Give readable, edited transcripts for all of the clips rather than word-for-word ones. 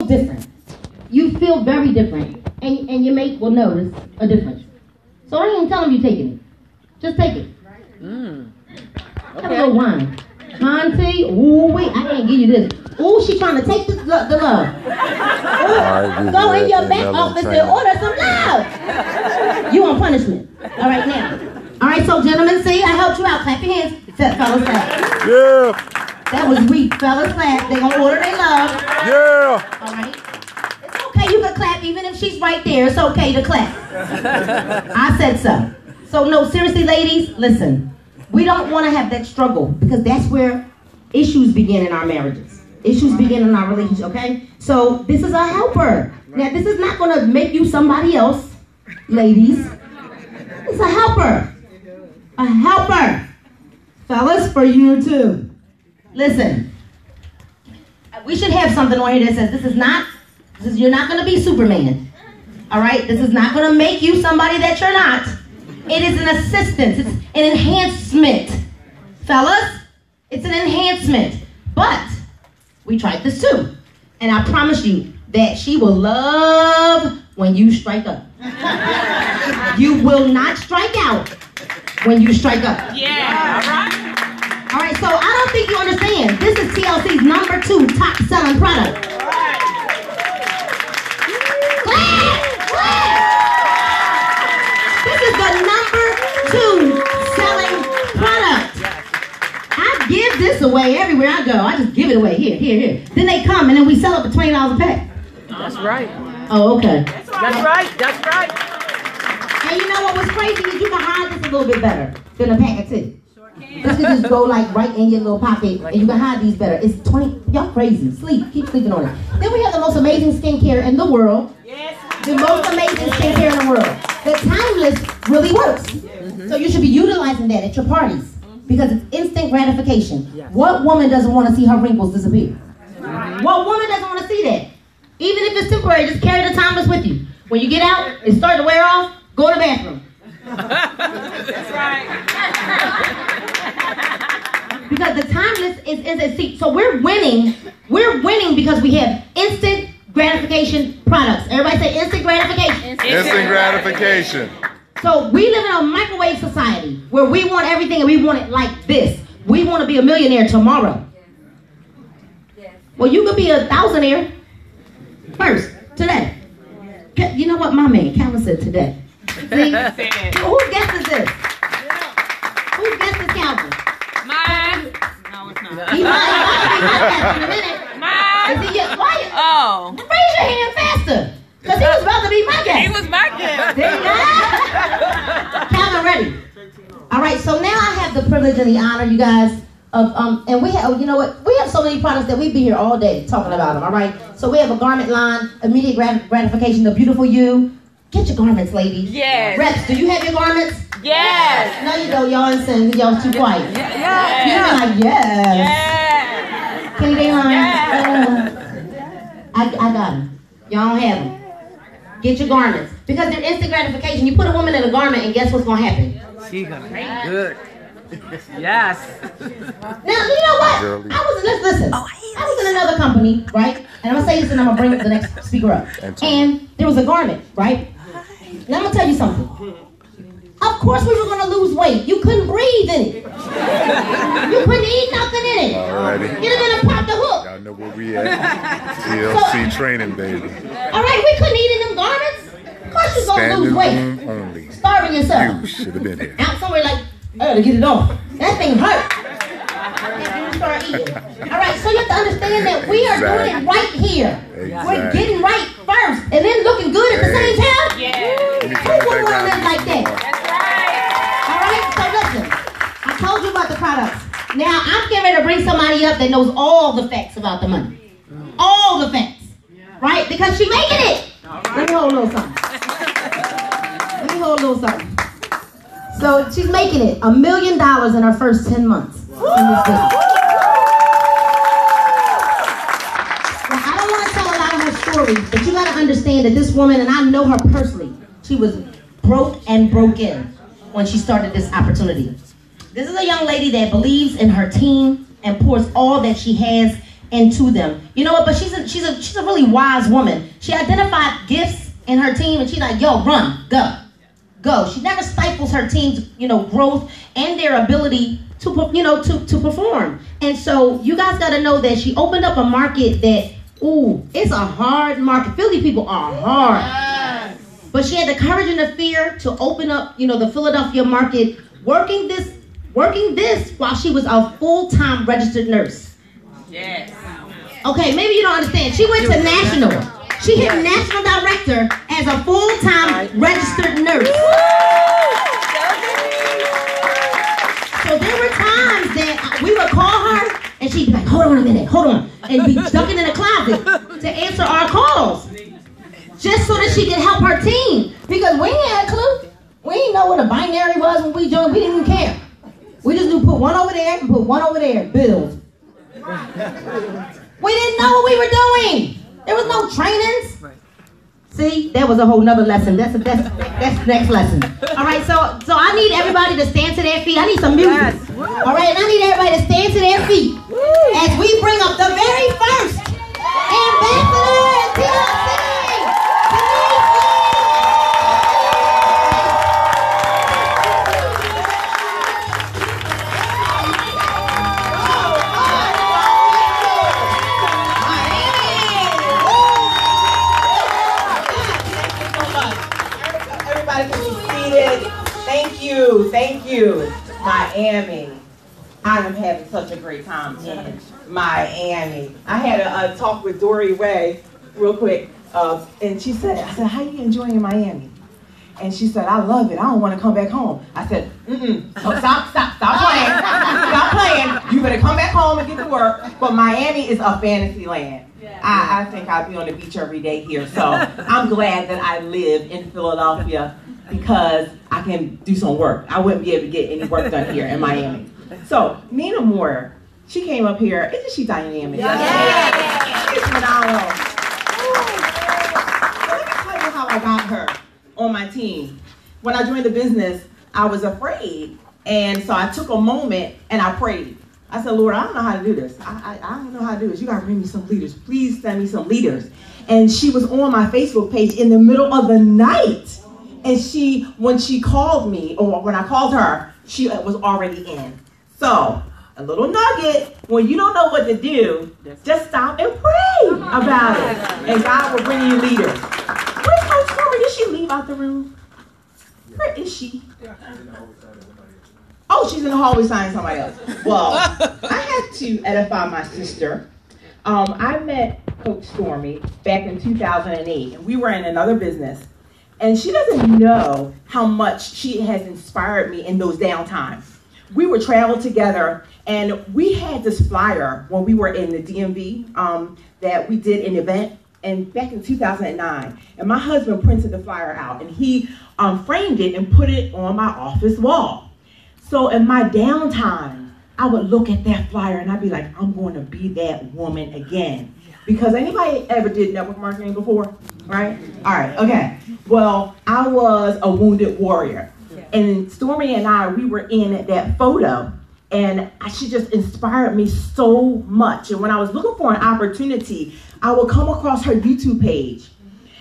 different. You feel very different. And your mate will notice a difference. So I ain't even tell them you're taking it. Just take it. Okay. Have a little wine. Auntie, ooh, wait, I can't give you this. Ooh, she trying to take the love. Ooh, go in your back office and order some love. You on punishment. All right, now. All right, so gentlemen, see, I helped you out. Clap your hands. Fellas, clap. Yeah. That was weak. Fellas, clap. They gonna order their love. Yeah. All right. It's okay, you can clap even if she's right there. It's okay to clap. I said so. So no, seriously, ladies, listen. We don't want to have that struggle because that's where issues begin in our marriages. Issues begin in our relationship, okay? So this is a helper. Now, this is not going to make you somebody else, ladies. It's a helper. A helper. Fellas, for you too. Listen. We should have something on here that says you're not going to be Superman. All right? This is not going to make you somebody that you're not. It is an assistance. It's an enhancement. Fellas, it's an enhancement. But we tried this too. And I promise you that she will love when you strike up. You will not strike out when you strike up. Yeah, all right. All right, so I don't think you understand. This is TLC's #2 top selling product. This is the #2 selling product. I give this away everywhere I go. I just give it away. Here. Then they come and then we sell it for $20 a pack. That's right. Oh, okay. That's right. That's right. And you know what was crazy is you can hide this a little bit better than a pack of 2. This can just go like right in your little pocket and you can hide these better. It's 20, y'all crazy. Keep sleeping on it. Then we have the most amazing skincare in the world. Yes. The most amazing skincare in the world. The Timeless really works. So you should be utilizing that at your parties because it's instant gratification. Yes. What woman doesn't want to see her wrinkles disappear? What woman doesn't want to see that? Even if it's temporary, just carry the Timeless with you. When you get out, it starts to wear off, go to the bathroom. That's right. Because the Timeless is a seat. So we're winning. We're winning because we have instant gratification products. Everybody say instant gratification. Instant gratification. So we live in a microwave society where we want everything and we want it like this. We want to be a millionaire tomorrow. Well, you could be a thousandaire first, today. You know what my man, Calvin said today. See? Whose guess is this? Whose guess is Calvin? Mine. No, it's not. He might be my guess in a minute. Mine. Is he your, why? Oh. Raise your hand faster. Because he was about to be my guess. He was my guess. There you go. Calvin, ready? All right, so now I have the privilege and the honor, you guys, of and we have, you know what? We have so many products that we'd be here all day talking about them. All right. So we have a garment line, immediate gratification, the beautiful you. Get your garments, ladies. Yes. Reps, do you have your garments? Yes. No, you don't. Y'all insane. Y'all too quiet. Yes. You're like yes. Yes. Kenny, they lying. Yes. I got them. Y'all don't have them. Get your garments because they're instant gratification. You put a woman in a garment, and guess what's gonna happen? She's gonna be good. Yes. Now, you know what? Listen. I was in another company, right? And I'm going to say this and I'm going to bring the next speaker up. And there was a garment, right? Now, I'm going to tell you something. Of course we were going to lose weight. You couldn't breathe in it. You couldn't eat nothing in it. Alrighty. You'd have been a pop the hook. Y'all know where we at. TLC training, baby. All right, we couldn't eat in them garments. Of course you're going to lose weight. Only. Starving yourself. You should have been here. Out somewhere like, to get it off. That thing hurt. And you start eating. All right, so you have to understand that we are doing it right here. Exactly. We're getting right first and then looking good at the same time. Yeah. Who wouldn't want to live like that? That's right. All right, so listen. I told you about the products. Now, I'm getting ready to bring somebody up that knows all the facts about the money. All the facts. Right? Because she's making it. Let me hold a little something. So she's making it $1 million in her first 10 months in this business. Now, I don't want to tell a lot of her stories, but you got to understand that this woman, and I know her personally, she was broke and broken when she started this opportunity. This is a young lady that believes in her team and pours all that she has into them. You know what? But she's a really wise woman. She identified gifts in her team, and she's like, yo, run, go. She never stifles her team's, growth and their ability to perform. And so you guys got to know that she opened up a market that, it's a hard market. Philly people are hard. Yes. But she had the courage and the fear to open up, the Philadelphia market, working this while she was a full-time registered nurse. Yes. Okay, maybe you don't understand. She went to national. She hit national director as a full-time registered nurse. So there were times that we would call her and she'd be like, hold on a minute, hold on. And be ducking in the closet to answer our calls. Just so that she could help her team. Because we ain't had a clue. We didn't know what a binary was when we joined. We didn't even care. We just knew put one over there and put one over there. Bills. We didn't know what we were doing. There was no trainings. See, that was a whole nother lesson. That's next lesson. All right, so I need everybody to stand to their feet. I need some music. Yes. All right, and I need everybody to stand to their feet as we bring up the very first ambassador in TLC. Thank you, Miami. I am having such a great time in Miami. I had a talk with Dory Way real quick, and she said, I said, how you enjoying Miami? And she said, I love it. I don't want to come back home. I said, stop playing. Stop playing. You better come back home and get to work. But Miami is a fantasy land. I think I'd be on the beach every day here. So I'm glad that I live in Philadelphia, because I can do some work. I wouldn't be able to get any work done here in Miami. So Nina Moore, she came up here. Isn't she dynamic? Yeah. She's phenomenal. Let me tell you how I got her on my team. When I joined the business, I was afraid. And so I took a moment and I prayed. I said, Lord, I don't know how to do this. I don't know how to do this. You got to bring me some leaders. Please send me some leaders. And she was on my Facebook page in the middle of the night. And when she called me, or when I called her, she was already in. So, a little nugget, when you don't know what to do, just stop and pray about it. And God will bring you leaders. Where's Coach Stormy? Did she leave out the room? Where is she? Oh, she's in the hallway signing somebody else. Well, I have to edify my sister. I met Coach Stormy back in 2008, and we were in another business. And she doesn't know how much she has inspired me in those downtimes. We would travel together, and we had this flyer when we were in the DMV that we did an event, and back in 2009. And my husband printed the flyer out, and he framed it and put it on my office wall. So in my downtime, I would look at that flyer, and I'd be like, I'm going to be that woman again. Because anybody ever did network marketing before, right? All right, okay. Well, I was a wounded warrior. And Stormy and I, we were in that photo. And she just inspired me so much. And when I was looking for an opportunity, I would come across her YouTube page.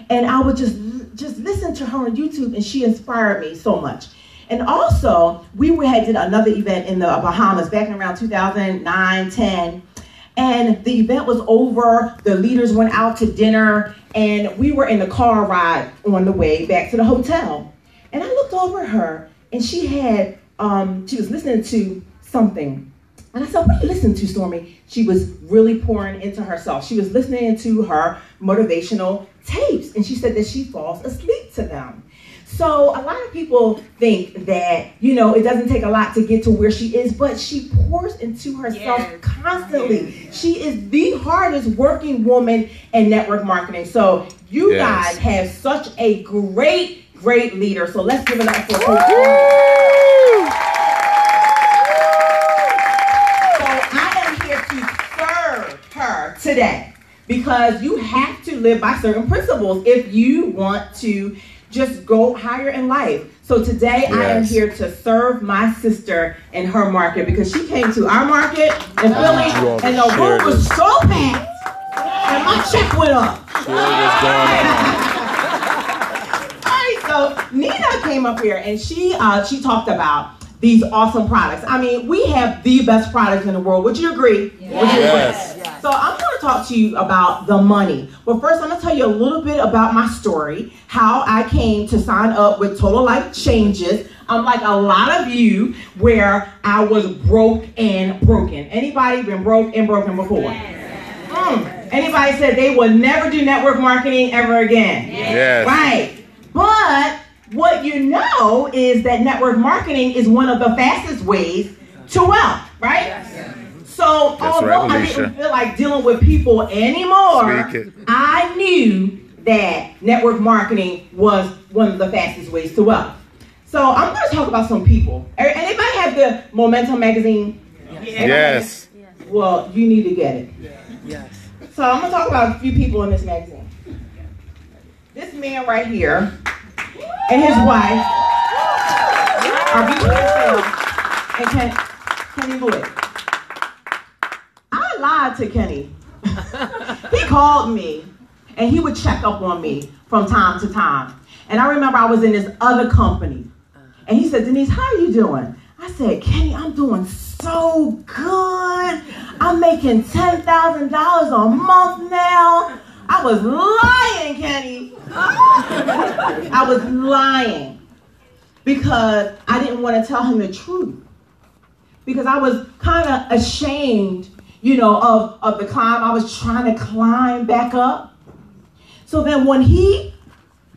And I would just listen to her on YouTube, and she inspired me so much. And also, we did another event in the Bahamas back in around 2009, 10. And the event was over, the leaders went out to dinner, and we were in the car ride on the way back to the hotel. And I looked over at her, and she was listening to something. And I said, what are you listening to, Stormy? She was really pouring into herself. She was listening to her motivational tapes, and she said that she falls asleep to them. So a lot of people think that, it doesn't take a lot to get to where she is, but she pours into herself constantly. She is the hardest working woman in network marketing. So you guys have such a great leader. So let's give it up for her. So I am here to serve her today, because you have to live by certain principles if you want to just go higher in life. So today I am here to serve my sister in her market because she came to our market in Philly and the room was so packed and my check went up. Alright, so Nina came up here and she talked about these awesome products. I mean, we have the best products in the world. Would you agree? Yes. So I'm going to talk to you about the money. But first, I'm going to tell you a little bit about my story, how I came to sign up with Total Life Changes. I'm like a lot of you where I was broke and broken. Anybody been broke and broken before? Anybody said they would never do network marketing ever again? Yes. Right. But what you know is that network marketing is one of the fastest ways to wealth, right? Yes. So although I didn't feel like dealing with people anymore, I knew that network marketing was one of the fastest ways to wealth. So I'm going to talk about some people. Anybody have the Momentum magazine? Yes. Well, you need to get it. Yes. So I'm going to talk about a few people in this magazine. This man right here and his wife are and Kenny Lloyd. I lied to Kenny. He called me and he would check up on me from time to time. And I remember I was in this other company and he said, Denise, how are you doing? I said, Kenny, I'm doing so good. I'm making $10,000 a month now. I was lying, Kenny. I was lying because I didn't want to tell him the truth. Because I was kind of ashamed, you know, of the climb. I was trying to climb back up. So then when he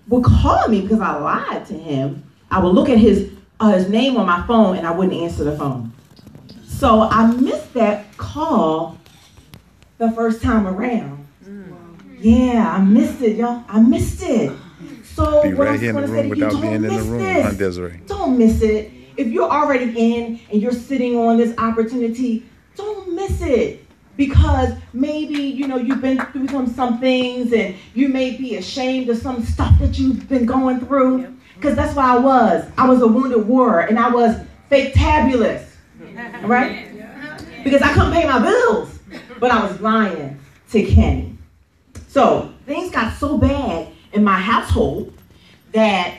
would call me because I lied to him, I would look at his name on my phone and I wouldn't answer the phone. So I missed that call the first time around. Yeah, I missed it, y'all. I missed it. So Be what right I'm here in the going to say room to you, without being in the room, huh, Desiree? Don't miss it. If you're already in and you're sitting on this opportunity, don't miss it. Because maybe, you know, you've been through some things and you may be ashamed of some stuff that you've been going through. Because that's what I was. I was a wounded warrior and I was fake-tabulous. Right? Because I couldn't pay my bills. But I was lying to Kenny. So things got so bad in my household that,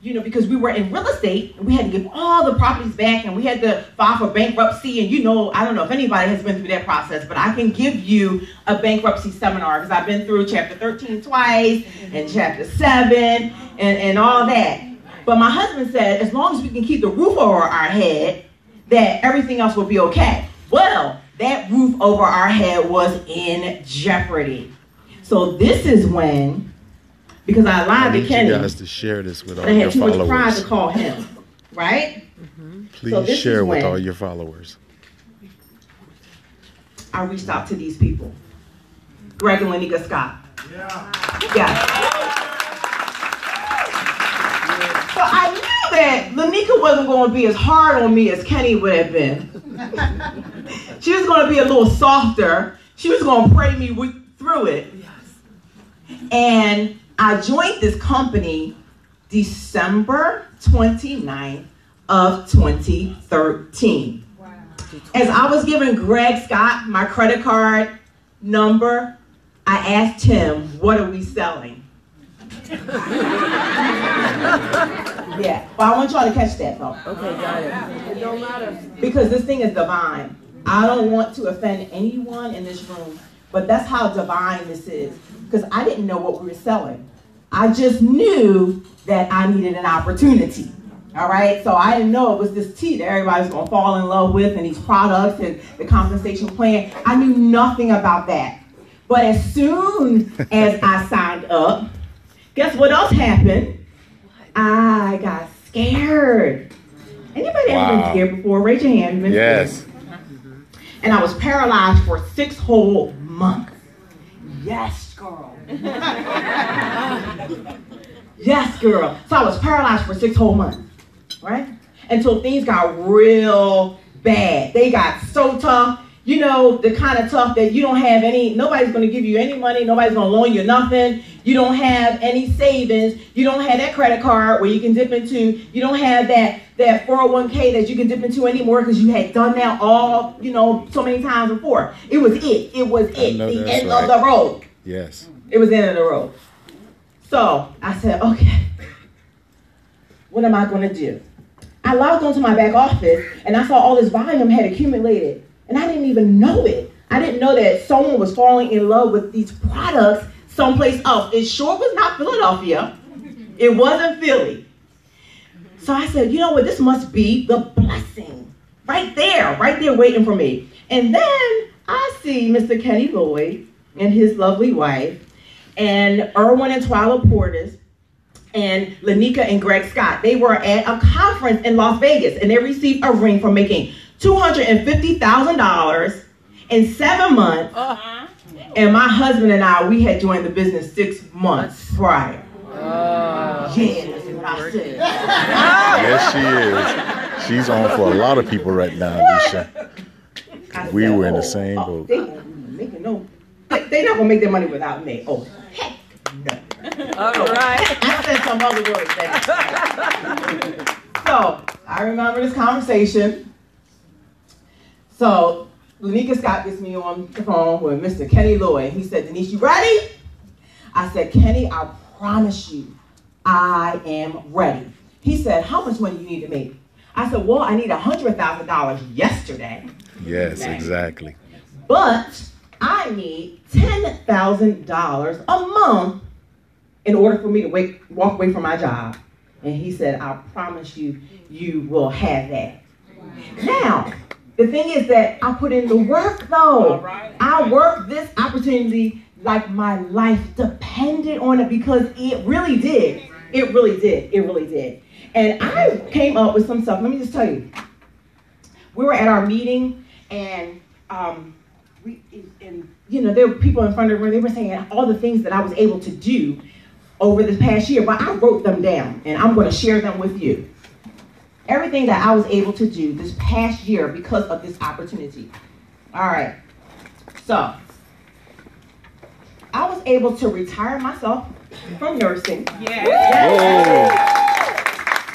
you know, because we were in real estate and we had to give all the properties back and we had to file for bankruptcy. And, you know, I don't know if anybody has been through that process, but I can give you a bankruptcy seminar because I've been through chapter 13 twice and chapter 7 and all that. But my husband said, as long as we can keep the roof over our head, that everything else will be okay. Well, that roof over our head was in jeopardy. So this is when, because I lied to Kenny, you guys to share this with all I your had too much pride followers. to call him, right? Please So this share is with when all your followers. I reached out to these people. Greg and Lanika Scott. Yeah. So I knew that Lanika wasn't going to be as hard on me as Kenny would have been. She was going to be a little softer. She was going to pray me through it. And I joined this company December 29th of 2013. Wow. As I was giving Greg Scott my credit card number, I asked him, what are we selling? Yeah, but I want y'all to catch that though. Okay, got it. It don't matter. Because this thing is divine. I don't want to offend anyone in this room, but that's how divine this is. Because I didn't know what we were selling. I just knew that I needed an opportunity. All right, so I didn't know it was this tea that everybody's gonna fall in love with and these products and the compensation plan. I knew nothing about that. But as soon as I signed up, guess what else happened? I got scared. Anybody ever been scared before? Raise your hand. Yes. And I was paralyzed for 6 whole months. Yes, girl. Yes, girl. So I was paralyzed for 6 whole months, right? Until things got real bad. They got so tough. You know, the kind of tough that you don't have any, nobody's going to give you any money. Nobody's going to loan you nothing. You don't have any savings. You don't have that credit card where you can dip into. You don't have that 401k that you can dip into anymore because you had done that all, so many times before. It was it. It was it. The end of the road. Yes. It was the end of the road. So I said, okay, what am I going to do? I logged onto my back office and I saw all this volume had accumulated. And I didn't even know it. I didn't know that someone was falling in love with these products someplace else. It sure was not Philadelphia. It wasn't Philly. So I said, you know what? This must be the blessing. Right there waiting for me. And then I see Mr. Kenny Lloyd and his lovely wife and Erwin and Twyla Portis and Lanika and Greg Scott. They were at a conference in Las Vegas and they received a ring for making $250,000 in 7 months. And my husband and I, we had joined the business 6 months prior. Yeah, that's what I said. Yes, she is. She's on for a lot of people right now, Alicia. We were in the same boat. They're not gonna make their money without me. Oh, heck no. All right. I said some other words there. So I remember this conversation. So Lanika Scott gets me on the phone with Mr. Kenny Lloyd. He said, Denise, you ready? I said, Kenny, I promise you, I am ready. He said, how much money you need to make? I said, well, I need $100,000 yesterday. Yes, exactly. But I need $10,000 a month in order for me to walk away from my job. And he said, I promise you, you will have that. Now, the thing is that I put in the work, though. I worked this opportunity like my life depended on it because it really did. It really did. It really did. And I came up with some stuff. Let me just tell you. We were at our meeting, and there were people in front of the room. They were saying all the things that I was able to do over this past year, but I wrote them down, and I'm going to share them with you. Everything that I was able to do this past year because of this opportunity. All right. So, I was able to retire myself from nursing. Yeah.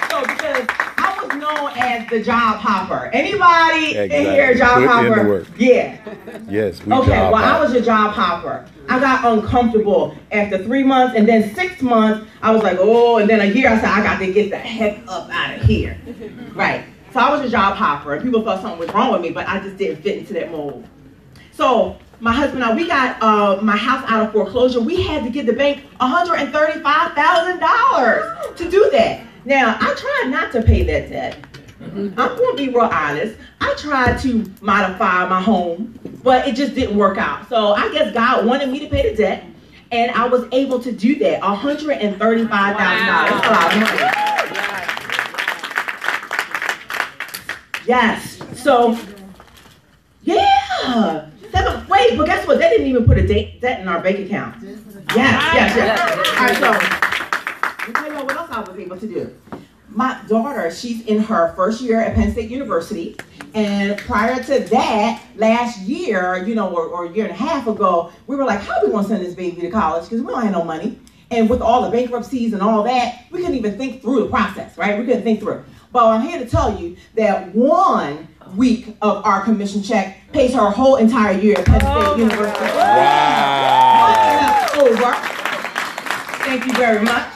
So, because I was known as the job hopper. Anybody in here a job hopper? In the work. Yeah. Yes, we okay, job well, hopper. I was a job hopper. I got uncomfortable after 3 months, and then 6 months, I was like, oh, and then a year, I said, I got to get the heck up out of here. Right. So I was a job hopper, and people thought something was wrong with me, but I just didn't fit into that mold. So my husband and I, we got my house out of foreclosure. We had to give the bank $135,000 to do that. Now, I tried not to pay that debt. I'm going to be real honest. I tried to modify my home, but it just didn't work out. So I guess God wanted me to pay the debt, and I was able to do that. $135,000. That's a lot of money. Yes. So, yeah. Wait, but guess what? They didn't even put a debt in our bank account. Yes. All right, so let me tell you what else I was able to do. My daughter, she's in her first year at Penn State University. And prior to that, last year, or a year and a half ago, we were like, how are we going to send this baby to college? Because we don't have no money. And with all the bankruptcies and all that, we couldn't even think through the process, right? We couldn't think through it. But I'm here to tell you that 1 week of our commission check pays her whole entire year at Penn State University. Wow. Over. Thank you very much.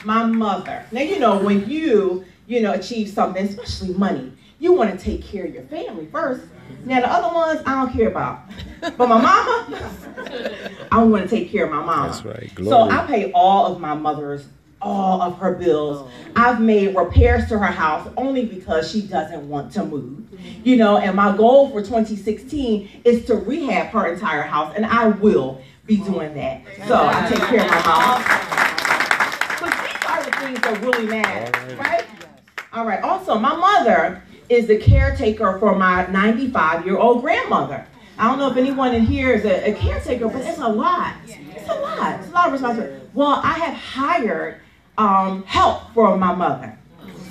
My mother. Now, when you achieve something, especially money, you want to take care of your family first. Now, the other ones, I don't care about. But my mama, I want to take care of my mama. That's right. Glory. So I pay all of my mother's, all of her bills. I've made repairs to her house only because she doesn't want to move. And my goal for 2016 is to rehab her entire house, and I will be doing that. So I take care of my mama. But these are the things that really matter, right? All right. Also, my mother is the caretaker for my 95-year-old grandmother. I don't know if anyone in here is a caretaker, but it's a lot. It's a lot. It's a lot of responsibility. Well, I have hired help for my mother,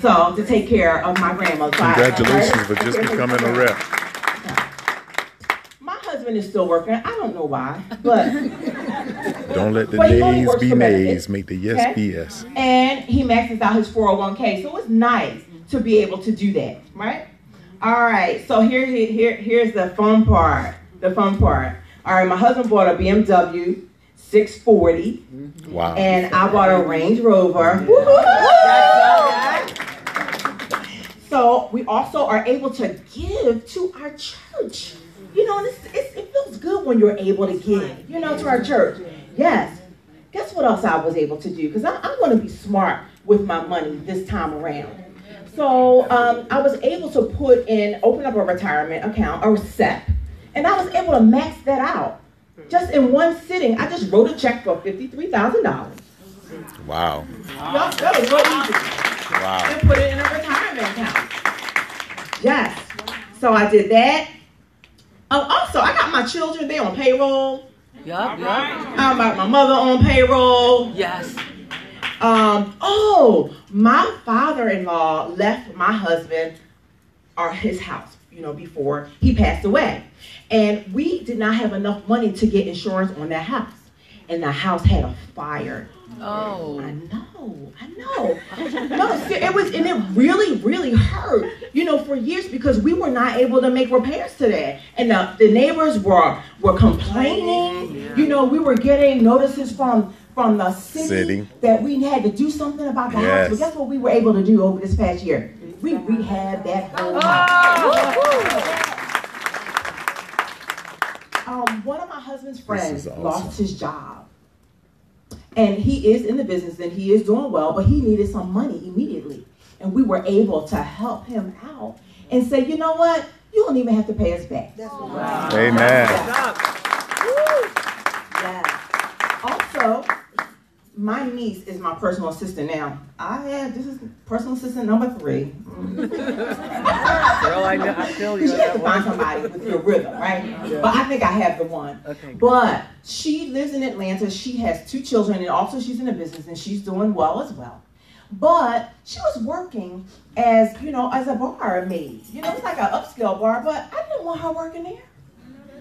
so to take care of my grandmother. Congratulations for just becoming a rep. My husband is still working. I don't know why, but Don't let the But he only nays works be for nays. benefits. Make the yes Okay. be yes. And he maxes out his 401k. So it's nice to be able to do that, right? All right, so here's the fun part. The fun part. All right, my husband bought a BMW 640. Wow. And I bought a Range Rover. So we also are able to give to our church. You know, it feels good when you're able to give, you know, to our church. Yes. Guess what else I was able to do? Because I'm going to be smart with my money this time around. So I was able to open up a retirement account, a SEP, and I was able to max that out. Just in one sitting, I just wrote a check for $53,000. Wow. That was real easy. Wow. And put it in a retirement account. Yes. So I did that. Also, I got my children, they on payroll. Yup. I got my mother on payroll. Yes. My father-in-law left my husband his house, you know, before he passed away. And we did not have enough money to get insurance on that house. And the house had a fire. Oh. I know. No, and it really, really hurt, you know, for years because we were not able to make repairs to that. And the neighbors were complaining. Yeah. You know, we were getting notices from the city that we had to do something about the house. But guess what we were able to do over this past year? We rehabbed that whole house. One of my husband's friends lost his job. And he is in the business and he is doing well, but he needed some money immediately. And we were able to help him out and say, you know what? You don't even have to pay us back. Wow. Amen. Yes. Also, my niece is my personal assistant now. This is personal assistant number 3. Girl, I feel you. You have to find somebody with your rhythm, right? Yeah. But I think I have the one. Okay. But she lives in Atlanta. She has 2 children, and also she's in a business, and she's doing well as well. But she was working as a barmaid. You know, it's like an upscale bar, but I didn't want her working there.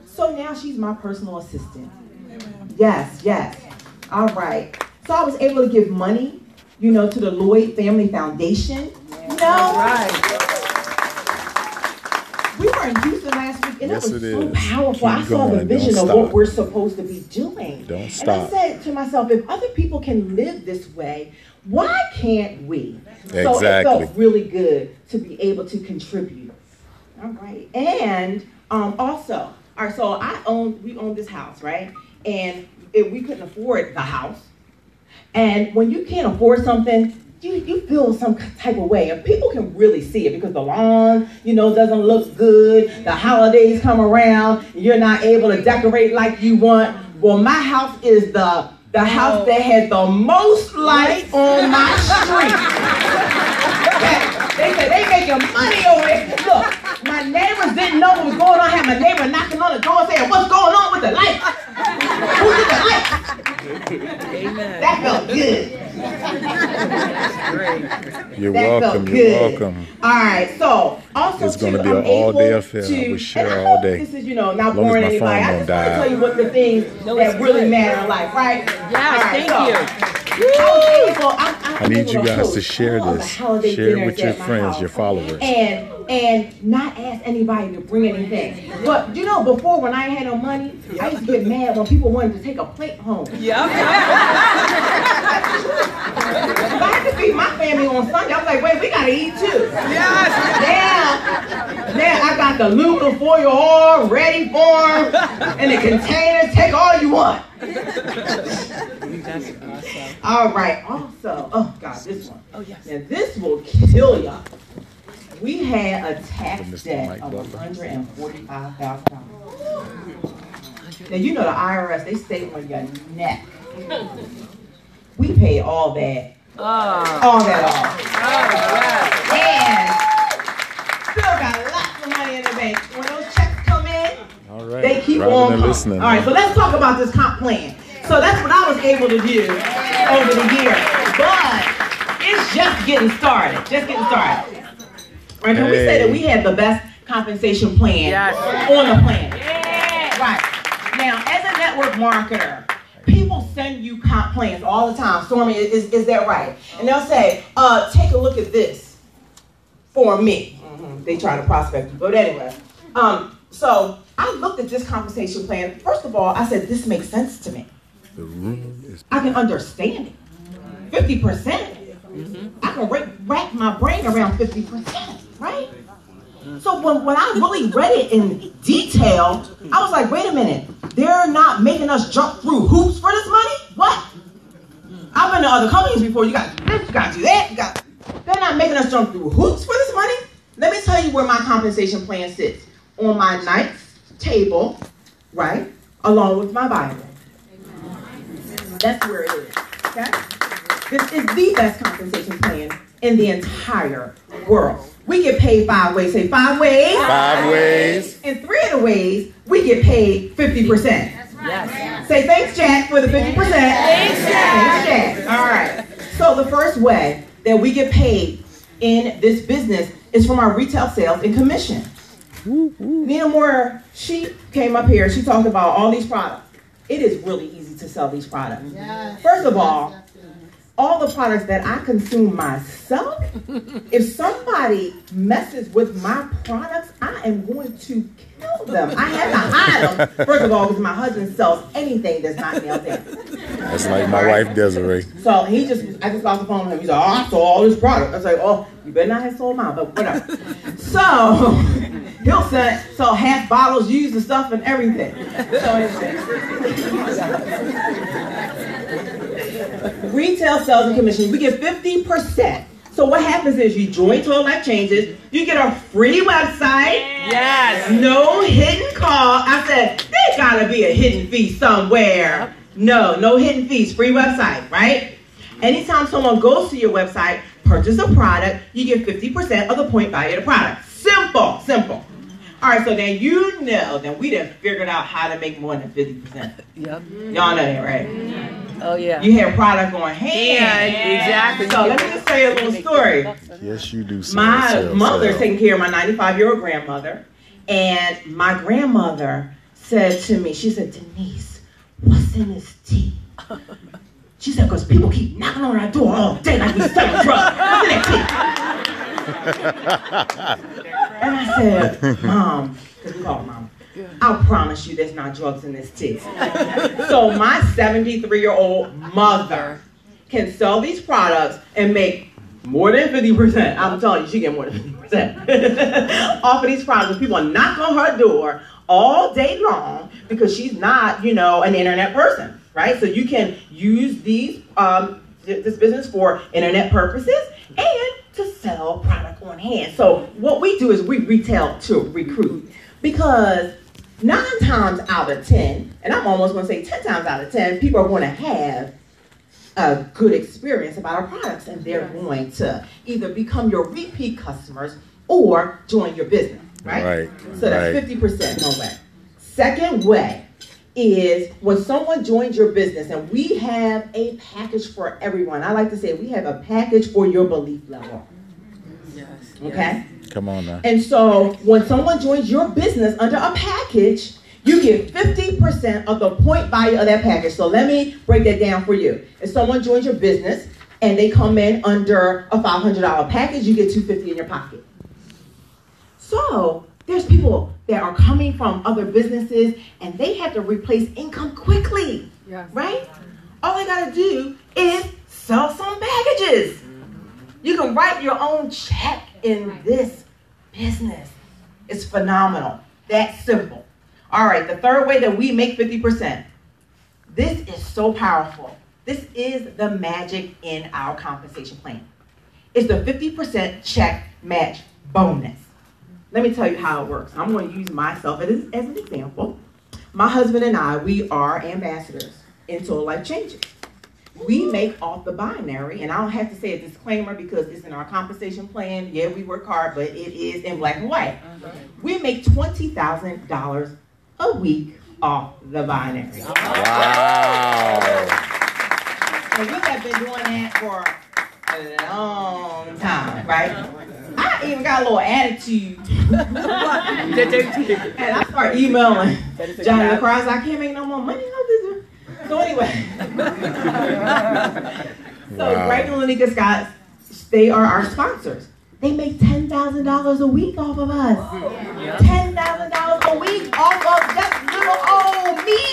So now she's my personal assistant. Yes. All right. So I was able to give money, you know, to the Lloyd Family Foundation. You know? Right. We were in Houston last week, and Yes, it was it so is. powerful. I Keep saw the going. vision Don't of what stop. we're supposed to be doing. Don't stop. And I said to myself, if other people can live this way, why can't we? So it Exactly. felt really good to be able to contribute. All right. And also, all right, so we own this house, right? And we couldn't afford the house. And when you can't afford something, you feel some type of way. And people can really see it because the lawn, you know, doesn't look good. The holidays come around. You're not able to decorate like you want. Well, my house is the house that has the most lights on my street. They said they making money over there. Look, my neighbors didn't know what was going on. I had my neighbor knocking on the door saying, what's going on with the lights? Who did the lights? Amen. That felt good. Great. You're That welcome. felt You're good. welcome. All right, so also It's going to be I'm an all-day able affair. to- I would share and I all hope day. This is, not As long as boring my phone anybody. I don't just want to die. tell you what the things that really matter in life, right? Yes, thank you. I need you guys to share this. Share it with your friends, your followers. And not ask anybody to bring anything. But before when I had no money, I used to get mad when people wanted to take a plate home. Yep. If I had to feed my family on Sunday, I was like, wait, we gotta eat too. Yes. Now I got the aluminum foil all ready for them, and the containers. Take all you want. That's awesome. All right. Also, oh God, this one. Oh yes. Now this will kill y'all. We had a tax Mr. debt Mike of Butler. $145,000. Now you know the IRS, they stay on your neck. We paid all that. All that off. And still got lots of money in the bank. When those checks come in, All right. they keep Rather on than coming. listening. All right, so let's talk about this comp plan. So that's what I was able to do over the years. But it's just getting started. Right, can we say that we have the best compensation plan on the planet? Right. Now, as a network marketer, People send you comp plans all the time. Stormy, is that right? And they'll say, take a look at this for me. They try to prospect you, but anyway. So I looked at this compensation plan. First of all, I said, this makes sense to me. I can understand it. 50%. I can rack my brain around 50%, right? So when I really read it in detail, I was like, wait a minute. They're not making us jump through hoops for this money? What? I've been to other companies before. You got this, you got to do that. They're not making us jump through hoops for this money? Let me tell you where my compensation plan sits. On my night table, right, along with my Bible. That's where it is, okay? This is the best compensation plan in the entire world. We get paid 5 ways. Say 5 ways. 5 ways. And 3 of the ways, we get paid 50%. Yes. Say thanks, Jack, for the 50%. Thanks, Jack. Thanks, Jack. All right. So the first way that we get paid in this business is from our retail sales and commission. Nina Moore, she came up here. She talked about all these products. It is really easy to sell these products. First of all the products that I consume myself, if somebody messes with my products, I am going to kill them. I have to hide them. First of all, because my husband sells anything that's not nailed down. That's like my wife, Desiree. So I just got off the phone with him. He's like, oh, I sold all this product. I was like, oh, you better not have sold mine, but whatever. So he'll send half bottles used and stuff and everything. Retail sales and commission, we get 50%. So what happens is you join Total Life Changes, you get a free website. Yes. No hidden call. I said, there gotta be a hidden fee somewhere. No hidden fees, free website, right? Anytime someone goes to your website, purchase a product, you get 50% of the point value of the product. Simple. All right, so then you know that we done figured out how to make more than 50%. Yep. Y'all know that, right? Oh, yeah. You have product going hand. Exactly. So let me just tell you a little story. Yes, you do. My mother's taking care of my 95-year-old grandmother, and my grandmother said to me, she said, Denise, what's in this tea? She said, because people keep knocking on our door all day like we selling drugs. What's in that tea? And I said, Mom, because we call her Mom, I promise you there's not drugs in this tea. So my 73-year-old mother can sell these products and make more than 50%. I'm telling you, she get more than 50% off of these products. People knock on her door all day long because she's not, an internet person, right? So you can use these this business for internet purposes and to sell product on hand. So what we do is we retail to recruit, because 9 times out of 10, and I'm almost going to say 10 times out of 10, people are going to have a good experience about our products, and they're going to either become your repeat customers or join your business, right? So that's 50% one way. Second way is when someone joins your business, and we have a package for everyone. I like to say we have a package for your belief level. Yes. Okay? Come on now. And so when someone joins your business under a package, you get 50% of the point value of that package. So let me break that down for you. If someone joins your business and they come in under a $500 package, you get $250 in your pocket. So there's people that are coming from other businesses and they have to replace income quickly, right? All they got to do is sell some packages. You can write your own check in this business. It's phenomenal. That's simple. All right, the third way that we make 50%. This is so powerful. This is the magic in our compensation plan. It's the 50% check match bonus. Let me tell you how it works. I'm going to use myself as an example. My husband and I, we are ambassadors in Total Life Changes. We make off the binary, and I don't have to say a disclaimer because it's in our compensation plan. Yeah, we work hard, but it is in black and white. We make $20,000 a week off the binary. Wow. And we have been doing that for a long time, right? I even got a little attitude. And I start emailing Johnny LaCrosse. I can't make no more money. So anyway. So Wow. Greg and Lanika Scott, they are our sponsors. They make $10,000 a week off of us. $10,000 a week off of just little old me.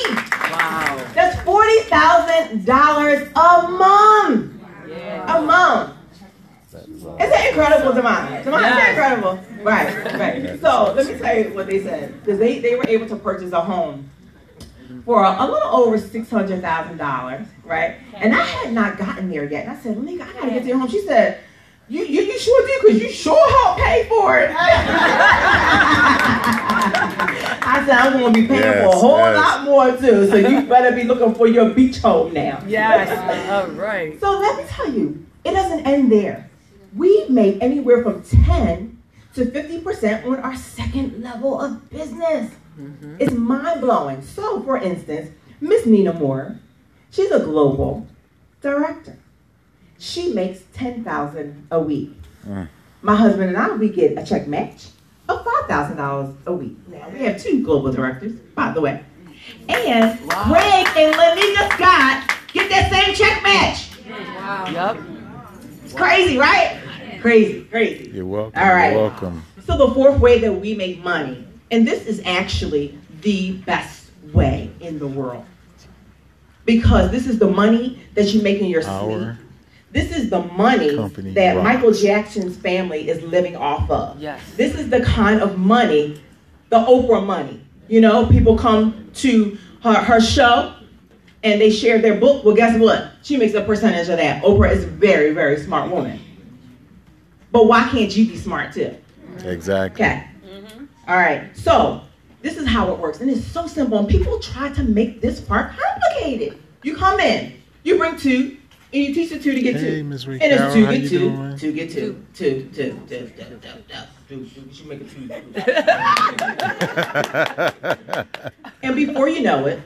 Wow. That's $40,000 a month. A month. Isn't that incredible, Demond? Demond, isn't that incredible? Right. So let me tell you what they said. Because they were able to purchase a home for a little over $600,000, right? And I had not gotten there yet. And I said, Lanika, I gotta get to your home. She said, you sure do, because you sure helped pay for it. I said, I'm going to be paying for a whole lot more too, so you better be looking for your beach home now. Yes. All right. So let me tell you, it doesn't end there. We make anywhere from 10 to 50% on our second level of business. It's mind-blowing. So, for instance, Miss Nina Moore, she's a global director. She makes $10,000 a week. My husband and I, we get a check match of $5,000 a week. Now, we have 2 global directors, by the way. And Greg and Lanika Scott get that same check match. Wow. Yep. It's crazy, right? Crazy. You're welcome. All right. You're welcome. So the fourth way that we make money, and this is actually the best way in the world, because this is the money that you make in your sleep. This is the money that Michael Jackson's family is living off of. Yes. This is the kind of money, the Oprah money. You know, people come to her show and they share their book. Well, guess what? She makes a percentage of that. Oprah is a very, very smart woman. But why can't you be smart too? Exactly. Okay. All right. So this is how it works. And it's so simple. And people try to make this part complicated. You come in, you bring 2, and you teach the 2 to get 2. Hey, Ms. And it's 2 how get you 2, doing? 2 get 2, 2. You make a 2. And before you know it,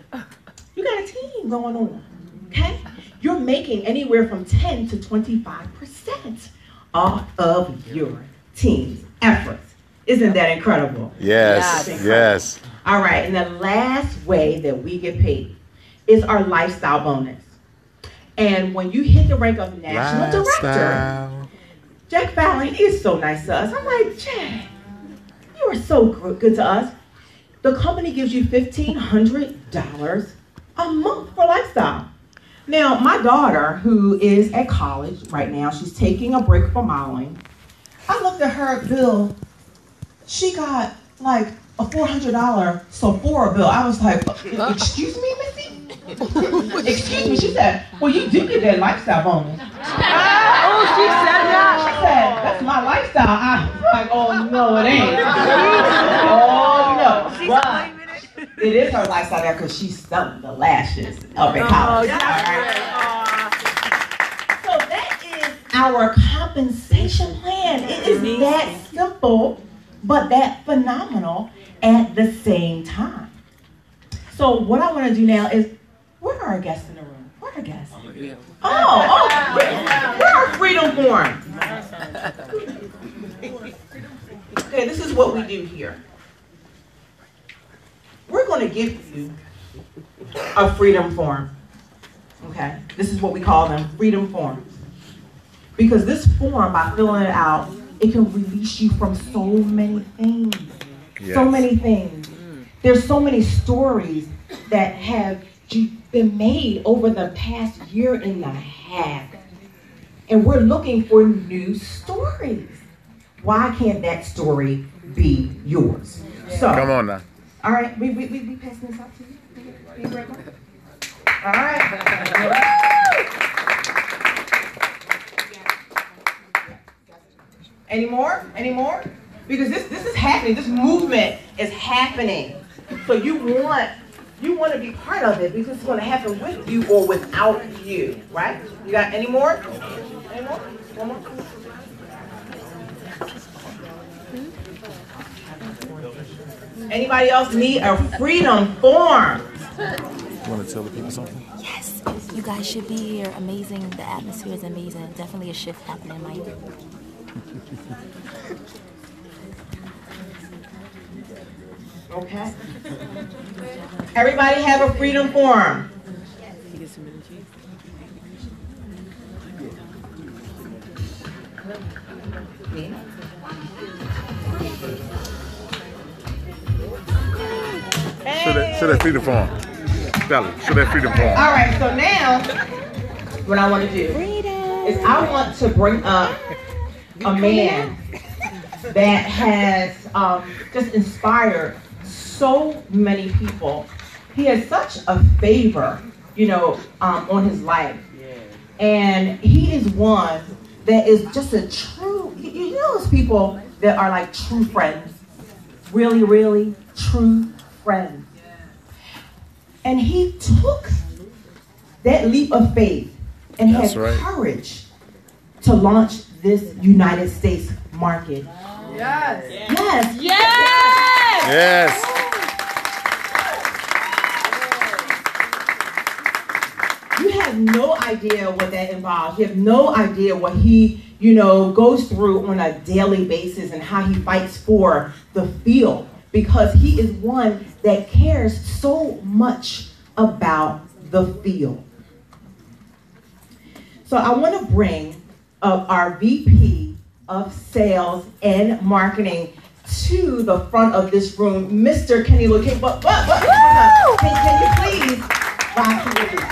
you got a team going on. Okay? You're making anywhere from 10 to 25% off of your team's efforts. Isn't that incredible? Yes. All right, and the last way that we get paid is our lifestyle bonus. And when you hit the rank of national director, Jack Fallon is so nice to us. I'm like, Jack, you are so good to us. The company gives you $1,500 a month for lifestyle. Now, my daughter, who is at college right now, she's taking a break from modeling. I looked at her bill. She got like a $400 Sephora bill. I was like, excuse me, Missy? Excuse me. She said, well, you do get that lifestyle bonus. Oh, she said that? She said, that's my lifestyle. I was like, oh, no, it ain't. Oh, no. But it is her lifestyle because she's selling the lashes up at college. All right. So that is our compensation plan. It is that simple, but that phenomenal at the same time. So what I want to do now is, where are our guests in the room? Where are our guests? Where are freedom forms? Okay, this is what we do here. We're going to give you a freedom form. Okay, this is what we call them, freedom forms. Because this form, by filling it out, it can release you from so many things. Yes. So many things. There's so many stories that have been made over the past year and a half. And we're looking for new stories. Why can't that story be yours? So, come on now. All right, we passing this out to you. All right. Any more? Because this is happening. This movement is happening. So you want to be part of it because it's going to happen with you or without you, right? You got any more? Any more? One more? Anybody else need a freedom form? You want to tell the people something? Yes, you guys should be here. Amazing. The atmosphere is amazing. Definitely a shift happening, Mike. Okay. Everybody have a freedom form. Show that freedom form. Bella, show that freedom form. All right, so now what I want to do is I want to bring up a man that has just inspired so many people. He has such a favor, you know, on his life. And he is one that is just a true, you know those people that are like true friends. Really, really true friends. And he took that leap of faith and had courage to launch this United States market. Yes. Yes. Yes. Yes. You have no idea what that involves. You have no idea what he, you know, goes through on a daily basis and how he fights for the field, because he is one that cares so much about the field. So I want to bring up our VP of Sales and Marketing to the front of this room, Mr. Kenny Looking. But can you please rise to your feet?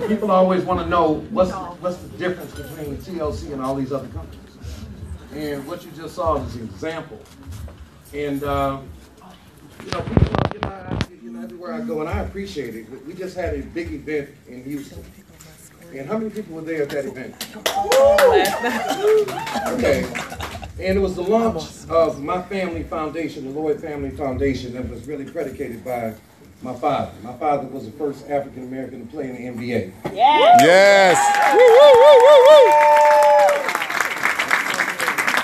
People always want to know what's the difference between TLC and all these other companies. And what you just saw is an example. And you know, people, everywhere I go, and I appreciate it. We just had a big event in Houston. And how many people were there at that event? Okay. And it was the launch of my family foundation, the Lloyd Family Foundation, that was really predicated by my father. My father was the first African American to play in the NBA. Yes. Yes.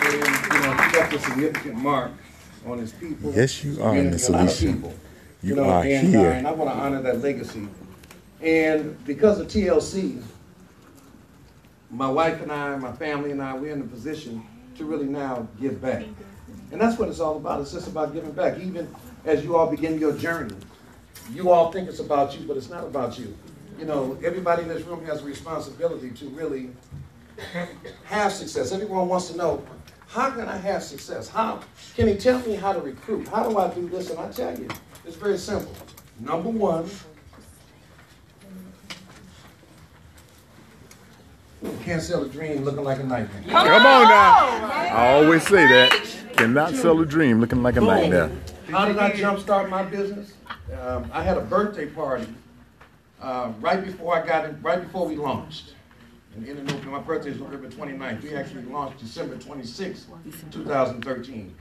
And you know, he left a significant mark on his people. Yes, you are, Miss Alicia. You are here. And I want to honor that legacy. And because of TLC, my wife and I, my family and I, we're in a position to really now give back. And that's what it's all about. It's just about giving back. Even as you all begin your journey, you all think it's about you, but it's not about you. You know, everybody in this room has a responsibility to really have success. Everyone wants to know, how can I have success? How can he tell me how to recruit? How do I do this? And I tell you, it's very simple. Number one, you can't sell a dream looking like a nightmare. Come on now. I always say that. Cannot sell a dream looking like a nightmare. How did I jumpstart my business? I had a birthday party right before we launched. And in November, my birthday is November 29th. We actually launched December 26th, 2013.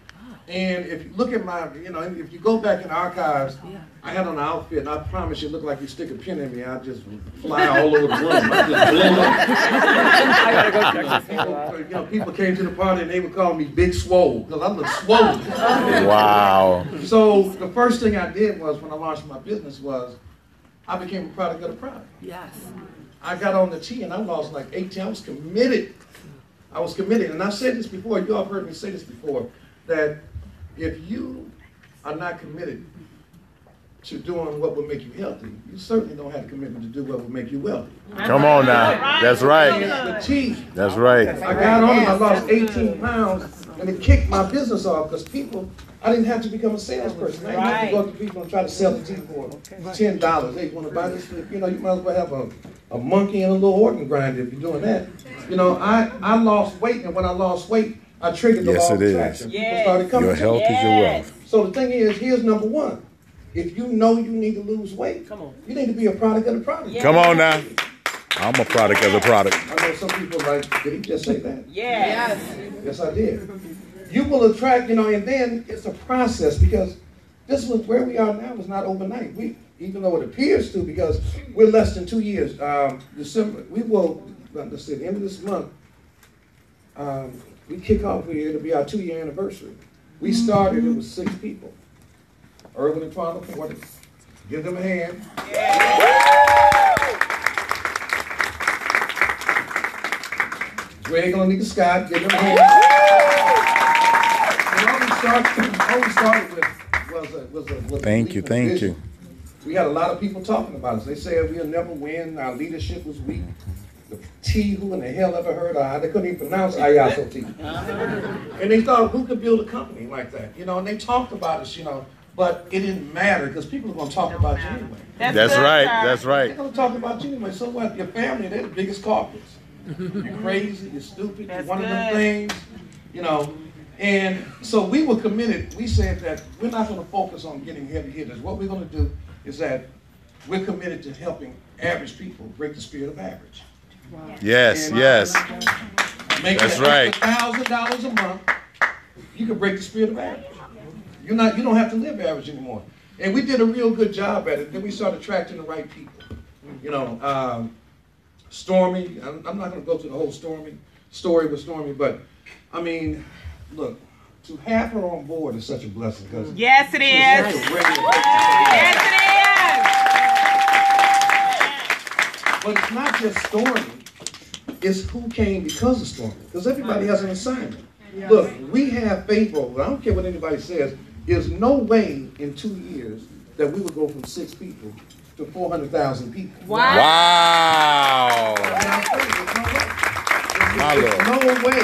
And if you look at my, you know, if you go back in the archives, I had on an outfit, and I promise you, look like you stick a pin in me, I'll just fly all over the room. I just blow up. I gotta go check this out. You know, people came to the party and they would call me Big Swole, because I look swollen. Wow. So the first thing I did was, when I launched my business, was I became a product of the product. Yes. I got on the T and I lost like 18. I was committed. I was committed. And I said this before, you all have heard me say this before, that if you are not committed to doing what will make you healthy, you certainly don't have the commitment to do what will make you wealthy. Come on now. That's right. The T. That's right. I got on it, I lost 18 pounds, and it kicked my business off because people, I didn't have to become a salesperson. I didn't have to go up to people and try to sell the tea for $10. Hey, you want to buy this? You know, you might as well have a monkey and a little organ grinder if you're doing that. You know, I lost weight, and when I lost weight, I triggered the law of attraction. People started coming Your to me. health is your wealth. So the thing is, here's number one. If you know you need to lose weight, you need to be a product of the product. Come on now. I'm a product of the product. I know some people are like, did he just say that? Yes. Yes, I did. You will attract, you know, and then it's a process, because this was where we are now is not overnight. Even though it appears to, because we're less than 2 years. December, we will, let's see, at the end of this month, we kick off here, it'll be our 2-year anniversary. We started, it was 6 people. Urban and Twilight, 40. Give them a hand. Greg and Anika Scott, give them a hand. And all we started with was Thank you, thank you. We had a lot of people talking about us. They said we'll never win, our leadership was weak. The T, who in the hell ever heard of? They couldn't even pronounce Iasotea. And they thought, who could build a company like that? You know, and they talked about us, you know, but it didn't matter, because people are going to talk about you anyway. That's right, that's They're right. going to talk about you anyway. So what? Your family, they're the biggest culprits. You're crazy, you're stupid, you're one of them things, you know. And so we were committed. We said that we're not going to focus on getting heavy hitters. What we're going to do is that we're committed to helping average people break the spirit of average. Wow. Yes, yes. That's right. $1,000 a month, you can break the spirit of average. You don't have to live average anymore. And we did a real good job at it. Then we started attracting the right people. You know, Stormy, I'm not going to go through the whole story with Stormy, but I mean, look, to have her on board is such a blessing. Yes, it is. Yes, it is. But it's not just Stormy, it's who came because of Stormy. Because everybody has an assignment. Look, we have faith over, I don't care what anybody says, there's no way in 2 years that we would go from 6 people to 400,000 people. Wow. There's no way.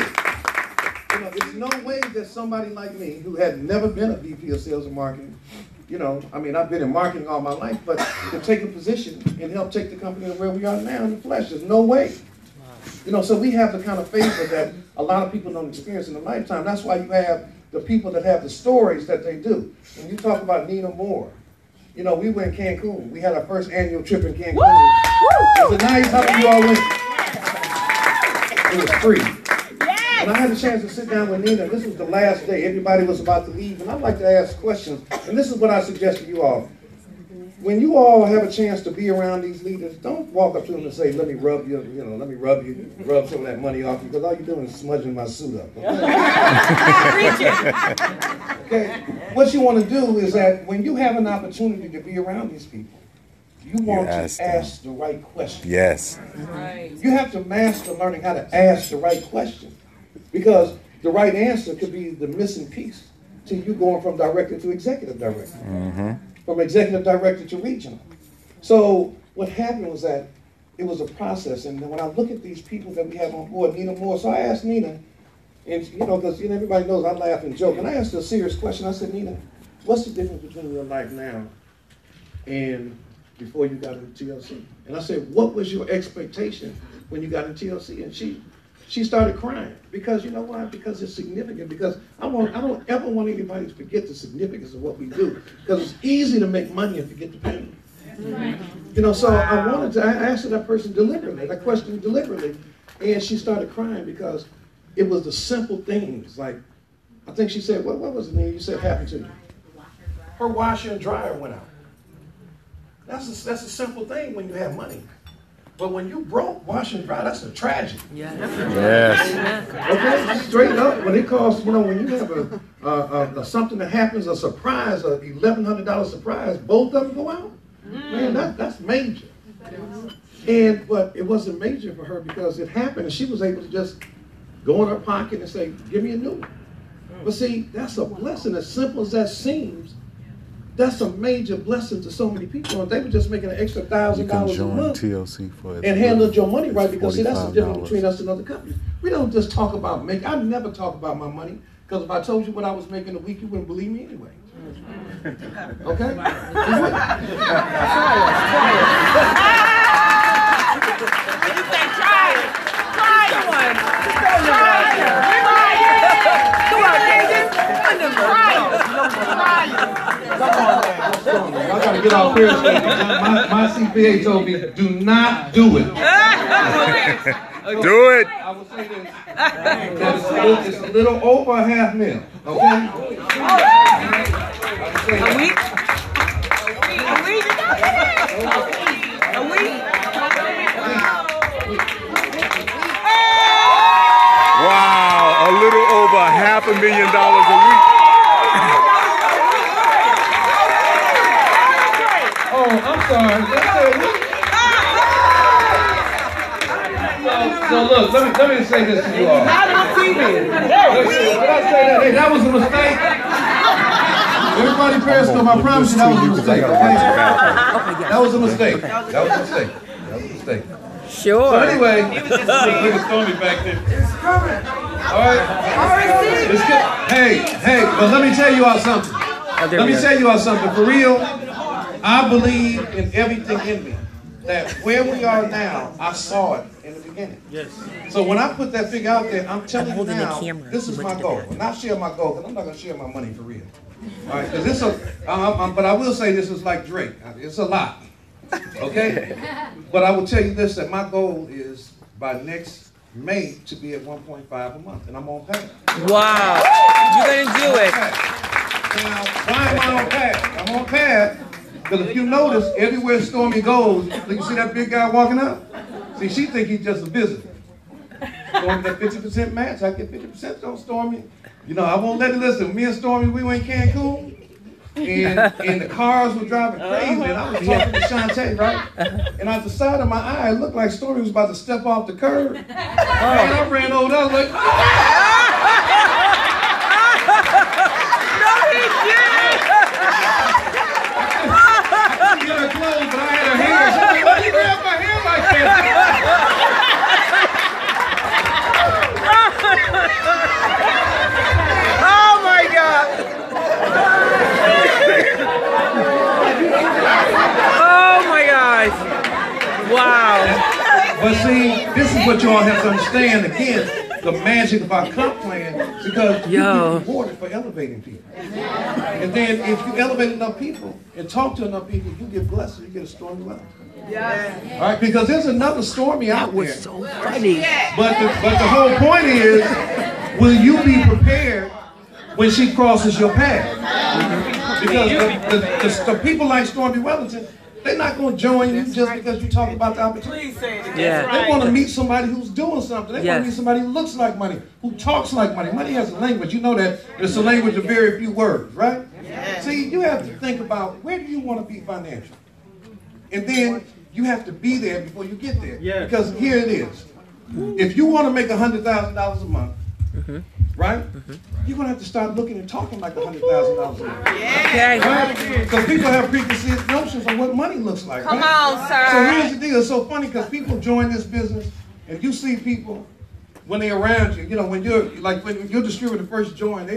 You know, there's no way that somebody like me, who had never been a VP of sales and marketing, you know, I mean, I've been in marketing all my life, but to take a position and help take the company to where we are now in the flesh, there's no way. You know, so we have the kind of favor that a lot of people don't experience in a lifetime. That's why you have the people that have the stories that they do. When you talk about Nina Moore, you know, we went Cancun. We had our first annual trip in Cancun. Was it nice? How many of you all went? It was free. And I had a chance to sit down with Nina. This was the last day. Everybody was about to leave. And I'd like to ask questions. And this is what I suggest to you all. When you all have a chance to be around these leaders, don't walk up to them and say, let me rub you, you know, let me rub some of that money off you, because all you're doing is smudging my suit up. Okay? What you want to do is that when you have an opportunity to be around these people, you want to ask the right question. Yes. Right. You have to master learning how to ask the right question, because the right answer could be the missing piece to you going from director to executive director. Mm-hmm. From executive director to regional. So what happened was that it was a process, and when I look at these people that we have on board, Nina Moore, so I asked Nina, and you know, because everybody knows I laugh and joke, and I asked her a serious question. I said, Nina, what's the difference between your life now and before you got into TLC? And I said, what was your expectation when you got into TLC? And she started crying, because you know why? Because it's significant. Because I don't ever want anybody to forget the significance of what we do. Because it's easy to make money and forget the pain. You know, so I asked that person deliberately, that question deliberately. And she started crying because it was the simple things. Like, I think she said, what was the name you said happened to you? Her washer and dryer went out. That's a simple thing when you have money. But when you broke, wash and dry, that's a tragedy. Yes. Okay, straight up, when it costs, you know, when you have a something that happens, a surprise, a $1,100 surprise, both of them go out. Man, that's major. But it wasn't major for her because it happened, and she was able to just go in her pocket and say, "Give me a new one." But see, that's a blessing. As simple as that seems, that's a major blessing to so many people. And they were just making an extra $1,000 a month TLC for and handle your money right, because see, that's the difference between us and other companies. We don't just talk about making. I never talk about my money, because if I told you what I was making a week, you wouldn't believe me anyway. Okay? You say try it. Try it. Come on, David. Try it. I gotta get off here. My CPA told me, do not do it. Do it. I will say this. It's a little over $500,000. Okay? A week? A week? Wow, a little over $500,000 a week. Oh, I'm sorry. So look, let me say this to you all. Not on TV. Did I say that? Hey, that was a mistake. Everybody prayers to my promise you that was a mistake. Okay? That was a mistake. Sure. So anyway, look at Stormy back there. It's coming. All right. It's good. Hey, but let me tell you all something. For real, I believe in everything in me. That where we are now, I saw it in the beginning. Yes. So when I put that figure out there, I'm telling you now, this is my goal. And I'll share my goal, because I'm not going to share my money for real. All right, because but I will say this is like Drake. It's a lot. Okay? But I will tell you this, that my goal is by next May to be at 1.5 a month, and I'm on path. Wow. You're going to do it. Now, why am I on path? I'm on path because if you notice, everywhere Stormy goes, you see that big guy walking up? See, she think he's just a visitor. Stormy, that 50% match, I get 50% on Stormy. You know, I won't let it listen. Me and Stormy, we were in Cancun, and the cars were driving crazy, and I was talking to Shantae, right? And out the side of my eye, it looked like Stormy was about to step off the curb. And I ran over there, I was like, No, he didn't. I couldn't get her clothes, but I had her hair. She was like, why you grab my hair like that? Oh my God. Oh my gosh. Wow. But see, this is what you all have to understand again. The magic of our comp plan, because you get rewarded for elevating people. And then if you elevate enough people and talk to enough people, you get blessed, you get a Stormy Wellington. Yeah. All right, because there's another Stormy out there. That was so funny. But the whole point is, will you be prepared when she crosses your path? Because the people like Stormy Wellington, they're not going to join you just because you talk about the opportunity. Please say it again. They want to meet somebody who's doing something. They want to meet somebody who looks like money, who talks like money. Money has a language. You know that. It's a language of very few words, right? Yes. See, you have to think about, where do you want to be financially? And then you have to be there before you get there. Yes. Because here it is. If you want to make $100,000 a month, right? You're going to have to start looking and talking like $100,000 a month. Yeah. Right? Because people have preconceived notions of what money looks like. Come on, sir. So here's the deal. It's so funny because people join this business, and you see people when they're around you. You know, when your distributor first joined,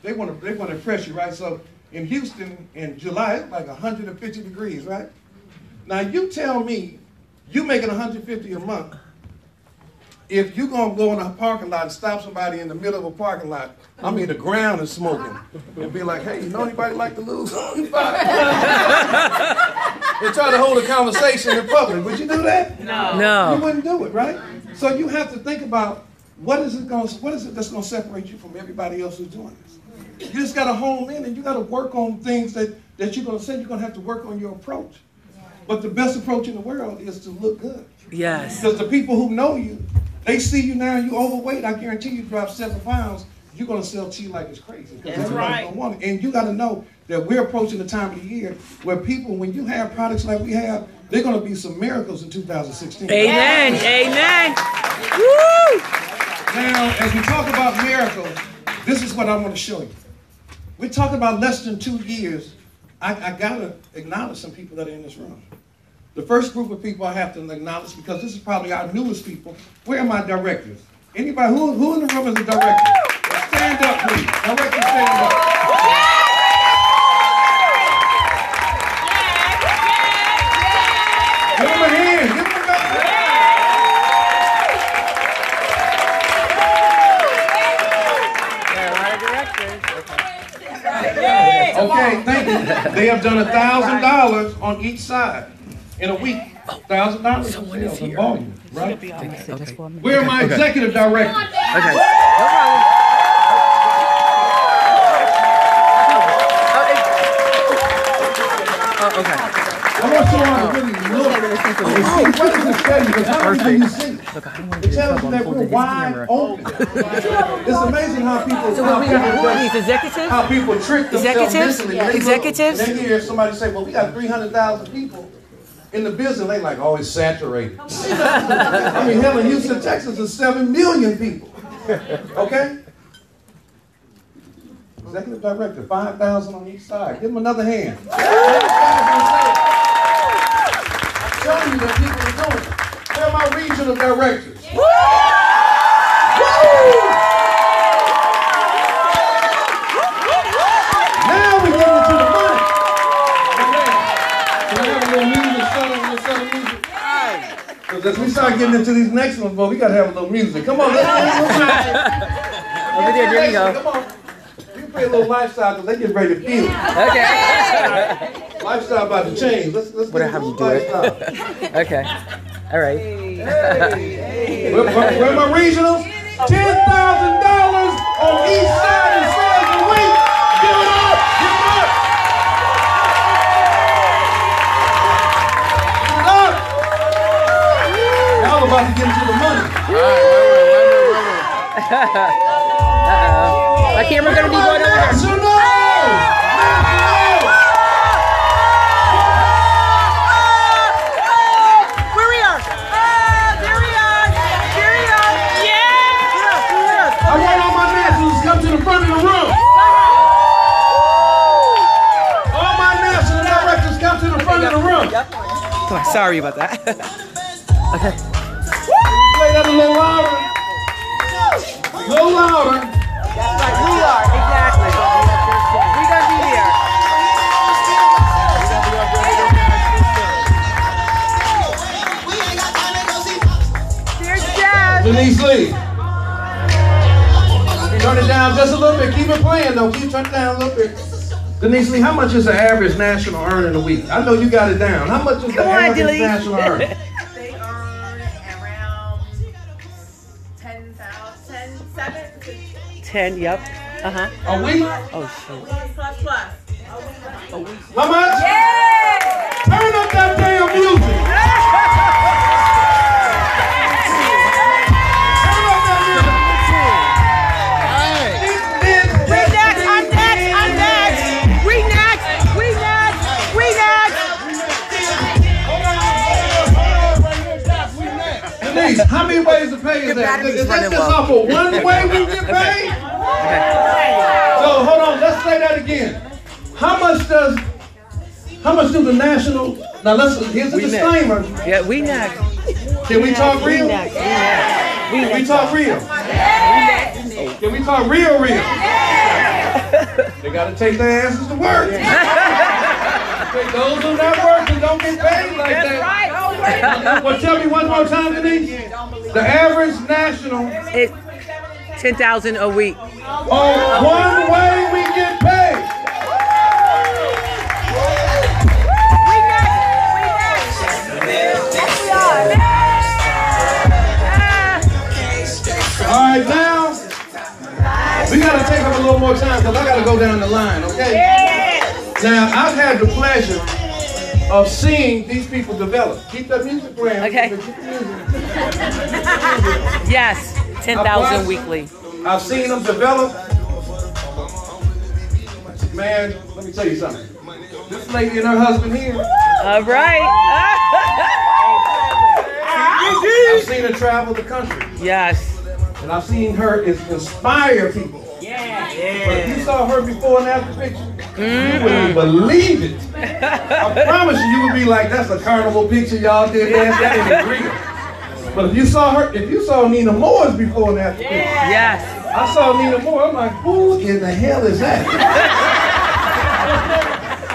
they want to impress you, right? So in Houston in July, it's like 150 degrees, right? Now you tell me, you making 150 a month. If you're going to go in a parking lot and stop somebody in the middle of a parking lot, I mean the ground is smoking, and be like, hey, you know anybody like to lose? and try to hold a conversation in public. Would you do that? No. You wouldn't do it, right? So you have to think about what is it that's going to separate you from everybody else who's doing this. You just got to hone in and you got to work on things that you're going to say. You're going to have to work on your approach. But the best approach in the world is to look good. Yes. Because the people who know you, they see you now, you overweight, I guarantee you drop 7 pounds, you're going to sell tea like it's crazy. Because everybody's going to want it. And you got to know that we're approaching the time of the year where people, when you have products like we have, they're going to be some miracles in 2016. Amen. Amen. Woo! Now, as we talk about miracles, this is what I want to show you. We're talking about less than 2 years. I got to acknowledge some people that are in this room. The first group of people I have to acknowledge, because this is probably our newest people. Where are my directors? Anybody, who in the room is a director? Stand up, please. Directors, stand up. Give them a hand. Give them a hand. Okay, thank you. They have done $1,000 on each side in a week. $1,000 Someone is here. volume, right? Okay. Where are my executive directors? Okay. No problem. Oh, okay. I want someone to really look and see what does it tell you? Because how many do you see? It tells you that we're wide open. It's amazing how people, Who are these executives? how people trick themselves Executives? mentally. When they look, Executives? and they hear somebody say, well, we got 300,000 people in the business. They like, oh, it's saturated. I mean, hell, in Houston, Texas, is 7 million people. Okay? Executive director, 5,000 on each side. Give them another hand. I'm telling you that people are doing it. Where are my regional directors? Woo! Now we're getting into the money. Can I have a little music? Because as we start getting into these next ones, boy, we got to have a little music. Come on, let's Over there you go. Come on. You can play a little lifestyle because they get ready to feel it. Okay. Lifestyle about to change. Let's What get have a you little do it? lifestyle. Okay. All right. Where my regionals? $10,000 on each side in sales a week. Give it up! Give it up! Give it up! Y'all about to get into the money. Uh-oh. My camera gonna be going over there. So no! Where we are? There we are. There we are. Yeah! I want all my nationals to come to the front of the room. All my national directors come to the front of the room. Oh, sorry about that. Okay. Play that a little louder. A little louder. That's right. We are. Exactly. We're gonna be there. Here's Jazz. Denise Lee. Turn it down just a little bit. Keep it playing though. Keep turn it down a little bit. Denise Lee, how much is the average national earning a week? I know you got it down. How much is the average national earning? They earn around 10,000, 7. 10. Yep. Uh-huh. A week? Oh shoot. Plus. How much? Yeah! Turn up that damn music. Turn up that music. We next. I'm next. I'm next. We next. We next. We next. Denise, how many ways to pay is that? Is that just off of one way we get paid? So hold on, let's say that again. How much do the national, now here's a disclaimer. Yeah, we next. Can we talk real? We next. We next. Can we talk real? Can we talk real? They gotta take their asses to work. Those who not working don't get paid like that. Right. Well, tell me one more time, Denise. The average national It's 10,000 a week. on one way we get paid. We next. one more time because I got to go down the line, okay? Yes. Now, I've had the pleasure of seeing these people develop. Keep that music playing. Okay. Keep the music. Yes, 10,000 weekly. I've seen them develop. Man, let me tell you something. This lady and her husband here. All right. I've seen her travel the country. Yes. And I've seen her inspire people. Yeah. But if you saw her before and after picture, you wouldn't believe it. I promise you would be like, that's a carnival picture y'all did that. That ain't real. But if you saw Nina Moore's before and after picture, Yes. I saw Nina Moore, I'm like, who in the hell is that?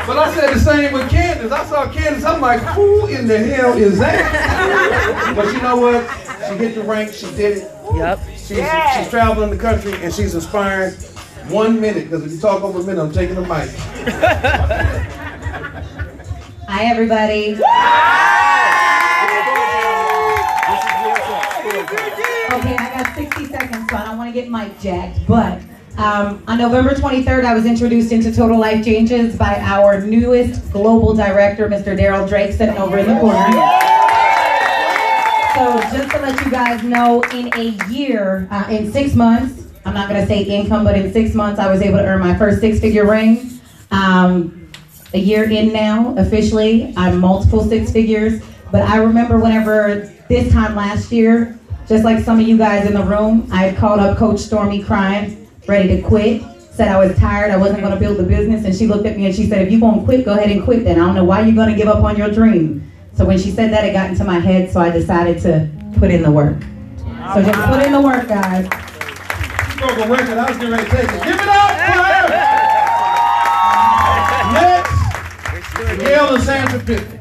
But I said the same with Candace. I saw Candace, I'm like, who in the hell is that? But you know what? She hit the rank, she did it. Yep. She's traveling the country and she's inspiring. 1 minute, because if you talk over a minute, I'm taking the mic. Hi, everybody. Okay, I got 60 seconds, so I don't want to get mic jacked, but on November 23rd, I was introduced into Total Life Changes by our newest global director, Mr. Daryl Drake, sitting over in the corner. So just to let you guys know, in a year, in 6 months, I'm not going to say income, but in 6 months, I was able to earn my first six-figure ring. A year in now, officially, I'm multiple six figures. But I remember whenever this time last year, just like some of you guys in the room, I had called up Coach Stormy crying, ready to quit. Said I was tired, I wasn't going to build the business. And she looked at me and she said, if you're going to quit, go ahead and quit then. I don't know why you're going to give up on your dream. So when she said that, it got into my head, so I decided to put in the work. So just put in the work, guys. She broke a record, I was getting ready to take it. Give it up for her! Next, Gail and Sandra Pittman.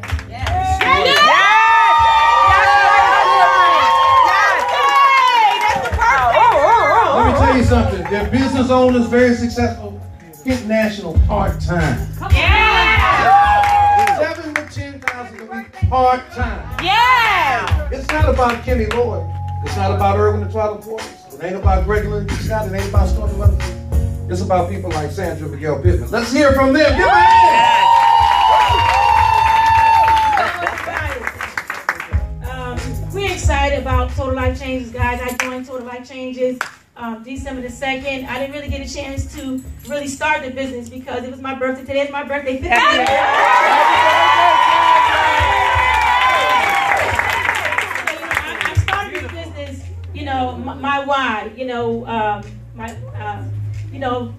Let me tell you something. They're business owners, very successful. Hit national part-time. 7 to 10,000 a week part-time. Yeah. It's not about Kenny Lloyd. It's not about Irwin and Twilight Porters. It ain't about Greg Lynn Scott. It ain't about Stormy Wellington. It's about people like Sandra and Miguel Pittman. Let's hear from them. Give a hand. We're excited about Total Life Changes, guys. I joined Total Life Changes December the 2nd. I didn't really get a chance to really start the business because it was my birthday. Today's my birthday. 50 years. I started this business, you know, my why, you know,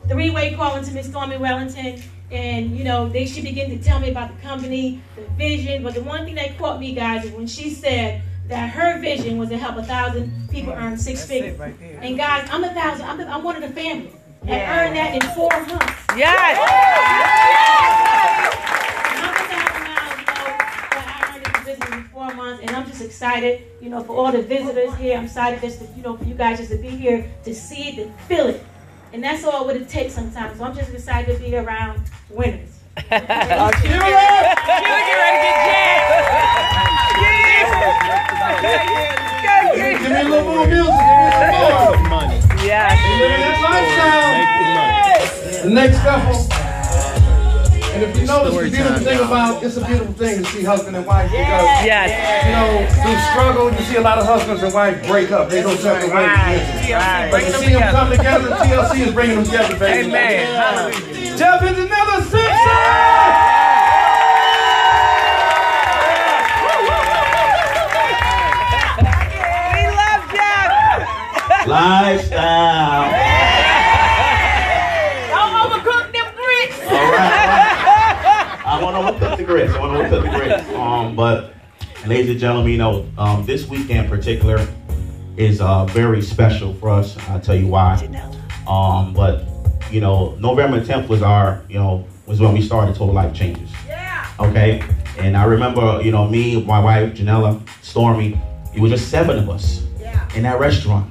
three-way calling to Mia Stormy Wellington. And, you know, they should begin to tell me about the company, the vision. But the one thing that caught me, guys, is when she said that her vision was to help 1,000 people earn six figures. Right, and guys, I'm 1,000. I'm one of the family. And earned that in 4 months. Yes. I earned this business in 4 months, and I'm just excited, you know, for all the visitors here. I'm excited just to, you know, for you guys just to be here to see it and feel it. And that's all what it takes sometimes. So I'm just excited to be around winners. Give me a little more music. Money. Yeah. The next couple. And if you notice, the beautiful thing about it's a beautiful thing to see husband and wife because you know through struggle you see a lot of husbands and wives break up. They go separate ways. But to see them come together, TLC is bringing them together, baby. Amen. Jeff is another Simpson. Lifestyle. Don't overcook them grits. All right. I want to overcook the grits. But ladies and gentlemen, you know, this weekend in particular is very special for us. I'll tell you why. But you know, November 10th was was when we started Total Life Changes. Yeah. Okay. And I remember, you know, me, my wife, Janella, Stormy, it was just 7 of us in that restaurant.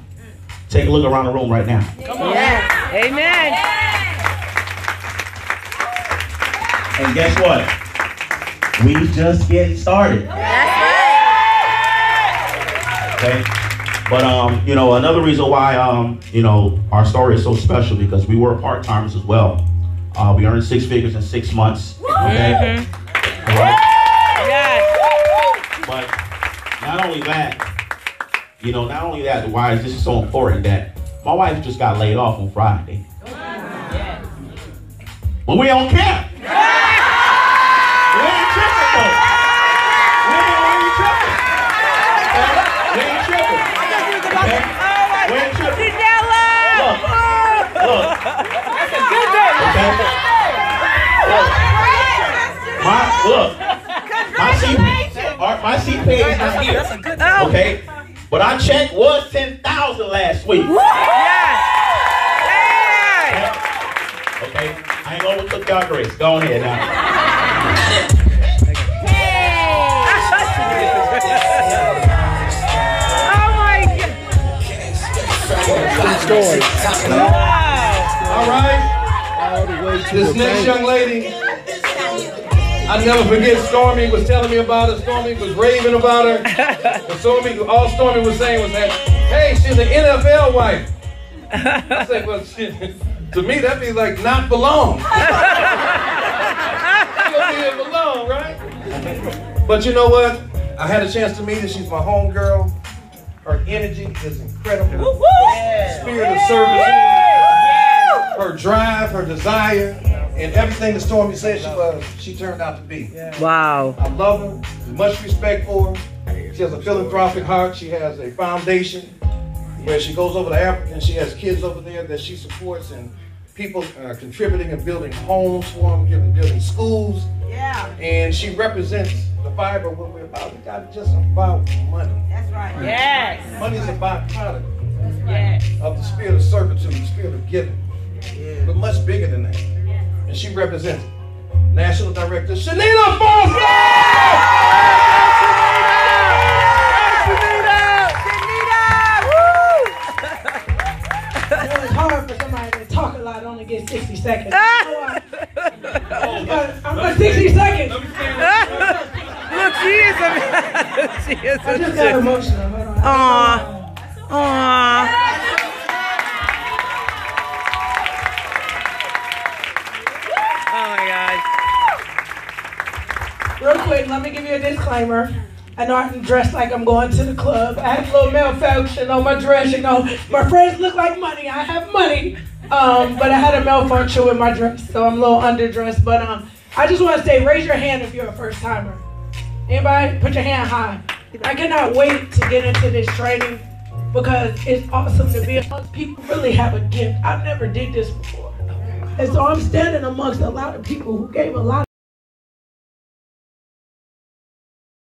Take a look around the room right now. Come on. Yeah. Amen. And guess what? We just getting started. That's right. Okay. But you know, another reason why you know, our story is so special because we were part-timers as well. We earned 6 figures in 6 months. Okay. But not only that, you know, why is this so important that my wife just got laid off on Friday. When we on camp. We ain't tripping though. We ain't tripping. We ain't tripping. Okay? We ain't tripping. Look. Okay? My CPA is not here. Okay? But our check was $10,000 last week. Okay? I ain't overtook y'all grace. Go on ahead now. Oh my God. All right. This next young lady, I never forget, Stormy was telling me about her. Stormy was raving about her. And all Stormy was saying was that, hey, she's an NFL wife. I said, well, shit, to me, that means like not belong. She'll be in belong, right? But you know what? I had a chance to meet her. She's my homegirl. Her energy is incredible. Spirit of service. Her drive, her desire, and everything that Stormy said she was, she turned out to be. Wow. I love her. Much respect for her. She has a philanthropic heart. She has a foundation where she goes over to Africa and she has kids over there that she supports, and people are contributing and building homes for them, building schools. Yeah. And she represents the fiber of what we're about. It's not just about money. That's right. Yes. Money is a byproduct of the spirit of servitude, the spirit of giving. Yeah. But much bigger than that. Yeah. And she represents National Director Shanita Foster! It's hard for somebody to talk a lot and only get 60 seconds. I'm got 60 seconds. Look, she is a she is I just got emotional. Hold on. Aww. Oh my God. Real quick, let me give you a disclaimer. I know I'm dressed like I'm going to the club. I had a little malfunction on my dress, you know. My friends look like money. I have money. But I had a malfunction with my dress, so I'm a little underdressed. But I just want to say, raise your hand if you're a first timer. Anybody? Put your hand high. I cannot wait to get into this training because it's awesome to be amongst people who really have a gift. I've never did this before. And so I'm standing amongst a lot of people who gave a lot